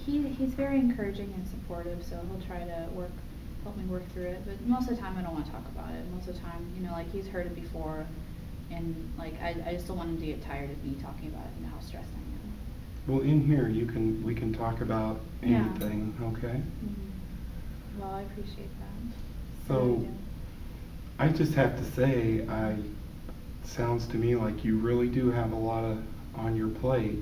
he's very encouraging and supportive, so he'll try to help me work through it. But most of the time, I don't want to talk about it. Most of the time, like he's heard it before, and like I just don't want him to get tired of me talking about it and how stressed I am. Well, in here we can talk about anything, okay? Mm-hmm. Well, I appreciate that. So, I just have to say, sounds to me like you really do have a lot on your plate,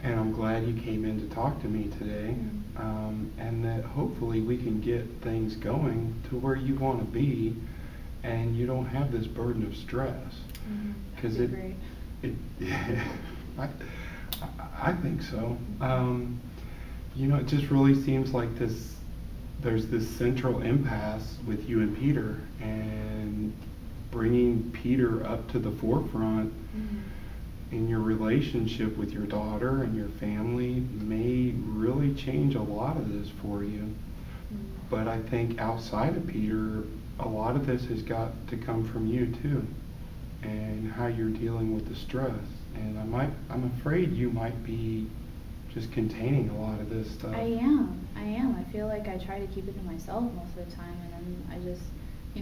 and I'm glad you came in to talk to me today, and that hopefully we can get things going to where you want to be, and you don't have this burden of stress. Because I think so. It just really seems like there's this central impasse with you and Peter, and bringing Peter up to the forefront in your relationship with your daughter and your family may really change a lot of this for you. But I think outside of Peter, a lot of this has got to come from you too, and how you're dealing with the stress. And I'm afraid you might be just containing a lot of this stuff. I am. I feel like I try to keep it to myself most of the time, and then I just,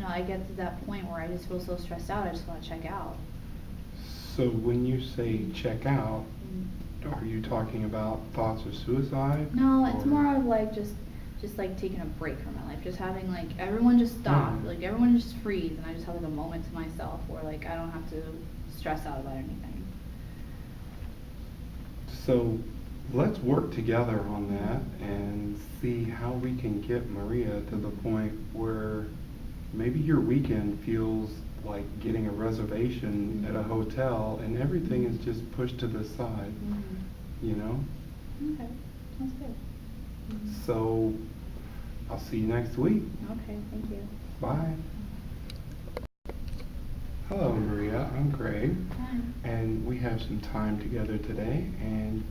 I get to that point where I just feel so stressed out, I just want to check out. So when you say check out, are you talking about thoughts of suicide? No, it's more of like just like taking a break from my life, just having like everyone just stop, like everyone just freeze, and I just have like a moment to myself where like I don't have to stress out about anything. So let's work together on that and see how we can get Maria to the point where maybe your weekend feels like getting a reservation at a hotel and everything is just pushed to the side, Okay, sounds good. So I'll see you next week. Okay, thank you. Bye. Hello, Maria. I'm Greg. Hi. And we have some time together today, and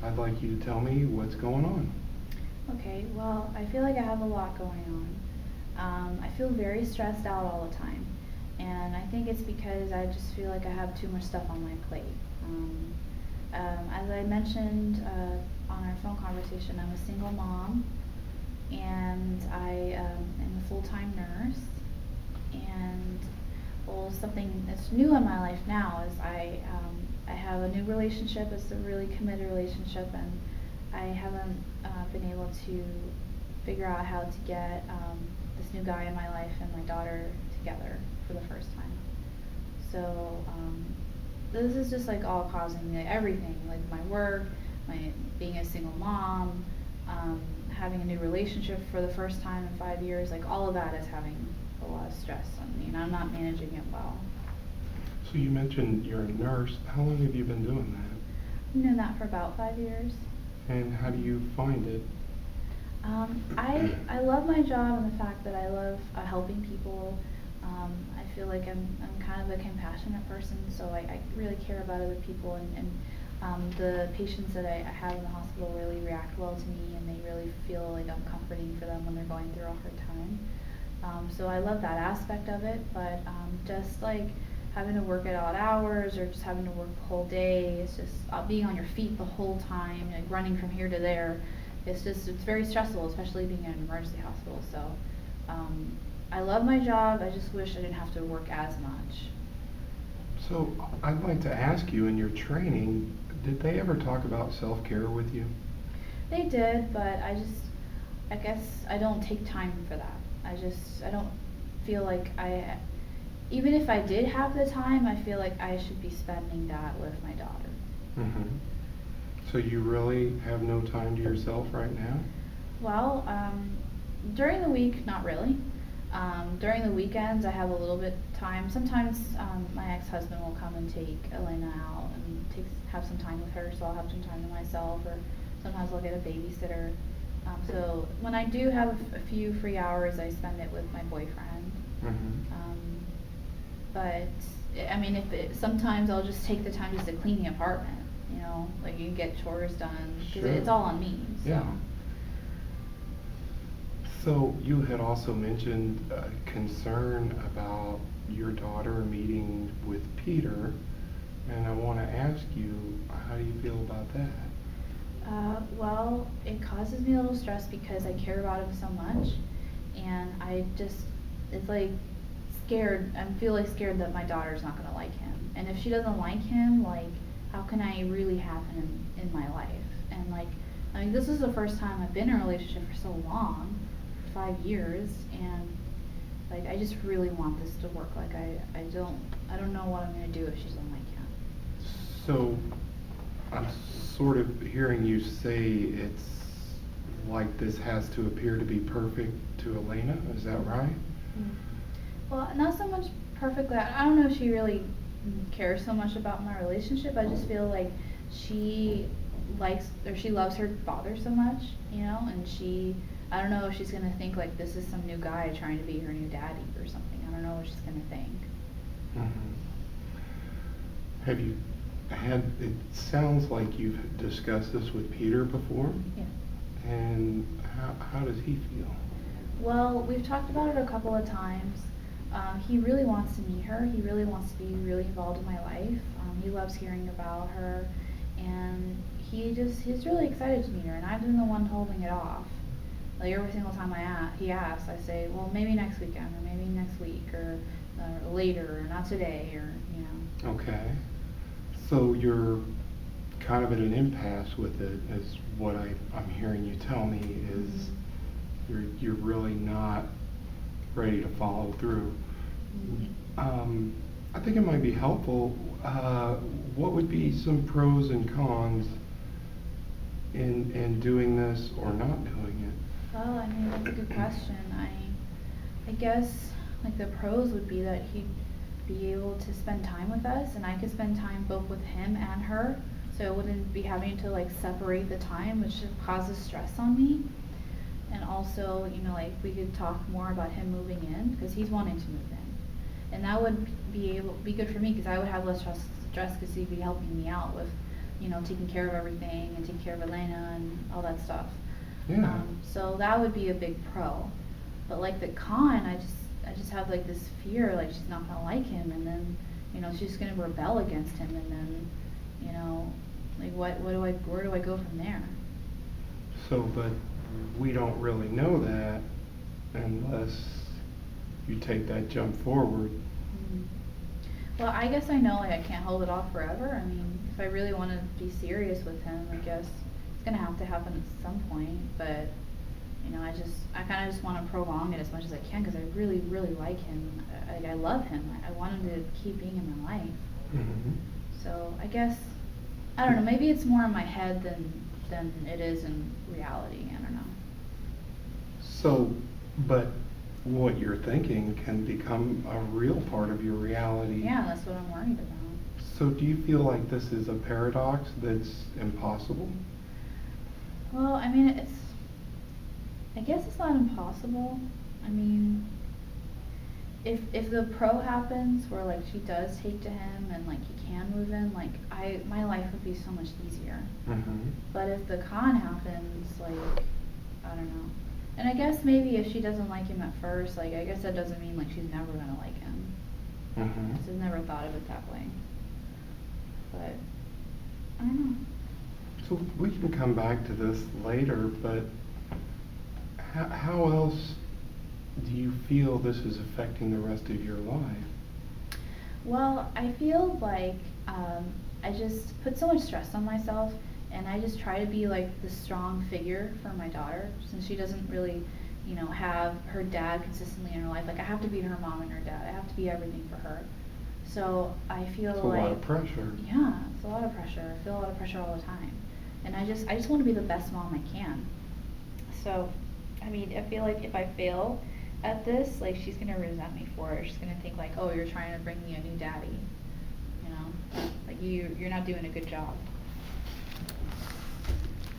I'd like you to tell me what's going on. Okay, well, I feel like I have a lot going on. I feel very stressed out all the time, and I think it's because I just feel like I have too much stuff on my plate. As I mentioned on our phone conversation, I'm a single mom, and I am a full-time nurse, and something that's new in my life now is I have a new relationship. It's a really committed relationship, and I haven't been able to figure out how to get this new guy in my life and my daughter together for the first time. So this is just like all causing me everything, like my work, my being a single mom, having a new relationship for the first time in 5 years, like all of that is having a lot of stress on me, and I'm not managing it well. So you mentioned you're a nurse. How long have you been doing that? I've been doing that for about 5 years. And how do you find it? I love my job and the fact that I love helping people. I feel like I'm kind of a compassionate person, so I really care about other people, and the patients that I have in the hospital really react well to me, and they really feel like I'm comforting for them when they're going through a hard time. So I love that aspect of it, but just like having to work at odd hours or just having to work the whole day, it's just being on your feet the whole time, like running from here to there. It's very stressful, especially being in an emergency hospital. So I love my job. I just wish I didn't have to work as much. So I'd like to ask you, in your training, did they ever talk about self-care with you? They did, but I guess I don't take time for that. I don't feel like even if I did have the time, I feel like I should be spending that with my daughter. Mm-hmm. So you really have no time to yourself right now? Well, during the week, not really. During the weekends, I have a little bit of time. Sometimes my ex-husband will come and take Elena out and have some time with her, so I'll have some time to myself, or sometimes I'll get a babysitter. So when I do have a few free hours, I spend it with my boyfriend. Mm-hmm. But I mean, sometimes I'll just take the time just to clean the apartment, like you get chores done, because it's all on me. So. Yeah. So you had also mentioned concern about your daughter meeting with Peter, and I want to ask you, how do you feel about that? Well, it causes me a little stress because I care about him so much, and it's like I feel like scared that my daughter's not gonna like him. And if she doesn't like him, like, how can I really have him in my life? And like, I mean, this is the first time I've been in a relationship for so long, 5 years, and like, I just really want this to work. Like, I don't know what I'm gonna do if she doesn't like him. So, I'm sort of hearing you say it's like this has to appear to be perfect to Elena, is that right? Well, not so much perfectly. I don't know if she really cares so much about my relationship. I just feel like she she loves her father so much, and I don't know if she's gonna think like this is some new guy trying to be her new daddy or something. I don't know what she's gonna think. Mhm. Have you it sounds like you've discussed this with Peter before? Yeah. And how does he feel? Well, we've talked about it a couple of times. He really wants to meet her. He really wants to be really involved in my life. He loves hearing about her, and he's really excited to meet her, and I've been the one holding it off. Like every single time he asks, I say, well, maybe next weekend, or maybe next week, or later, or not today, or. Okay. So you're kind of at an impasse with it, is what I'm hearing you tell me, is you're really not ready to follow through. I think it might be helpful. What would be some pros and cons in doing this or not doing it? Well, I mean, that's a good question. I guess, like, the pros would be that he'd be able to spend time with us, and I could spend time both with him and her, so it wouldn't be having to, like, separate the time, which causes stress on me. And also, like, we could talk more about him moving in, because he's wanting to move in. And that would be good for me, because I would have less stress, because he'd be helping me out with, taking care of everything, and taking care of Elena, and all that stuff. Yeah. So that would be a big pro. But, like, the con, I just have, like, this fear, like, she's not gonna like him, and then, she's gonna rebel against him, and then, like, where do I go from there? So, but we don't really know that unless you take that jump forward. Well, I guess I know, like, I can't hold it off forever. I mean, if I really want to be serious with him, I guess it's gonna have to happen at some point. But I kind of just want to prolong it as much as I can, because I really, really like him. I love him. I want him to keep being in my life. Mm-hmm. So I guess, I don't know. Maybe it's more in my head than it is in reality. I don't know. So, but what you're thinking can become a real part of your reality. Yeah, that's what I'm worried about. So do you feel like this is a paradox that's impossible? Well, I mean, I guess it's not impossible. I mean, if the pro happens where, like, she does take to him and, like, he can move in, like, my life would be so much easier. Mm-hmm. But if the con happens, like, I don't know. And I guess maybe if she doesn't like him at first, like, I guess that doesn't mean, like, she's never gonna like him. Mm-hmm. I've never thought of it that way. But I don't know. So we can come back to this later, but how else do you feel this is affecting the rest of your life? Well, I feel like I just put so much stress on myself, and I just try to be like the strong figure for my daughter, since she doesn't really, have her dad consistently in her life. Like, I have to be her mom and her dad. I have to be everything for her. So I feel It's like a lot of pressure. Yeah, it's a lot of pressure. I feel a lot of pressure all the time, and I just want to be the best mom I can. So, I mean, I feel like if I fail at this, like, she's gonna resent me for it. She's gonna think like, oh, you're trying to bring me a new daddy, like you're not doing a good job.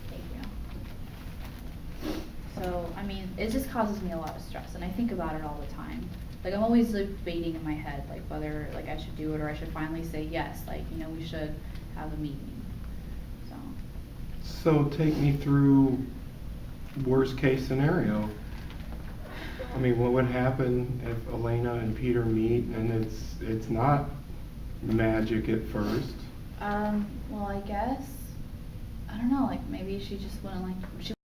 Thank you. So, I mean, it just causes me a lot of stress, and I think about it all the time. Like, I'm always debating in my head, like, whether, like, I should do it or I should finally say yes, like, we should have a meeting. So take me through worst case scenario. I mean, what would happen if Elena and Peter meet and it's not magic at first? Well, I guess, I don't know, like maybe she just wouldn't like, she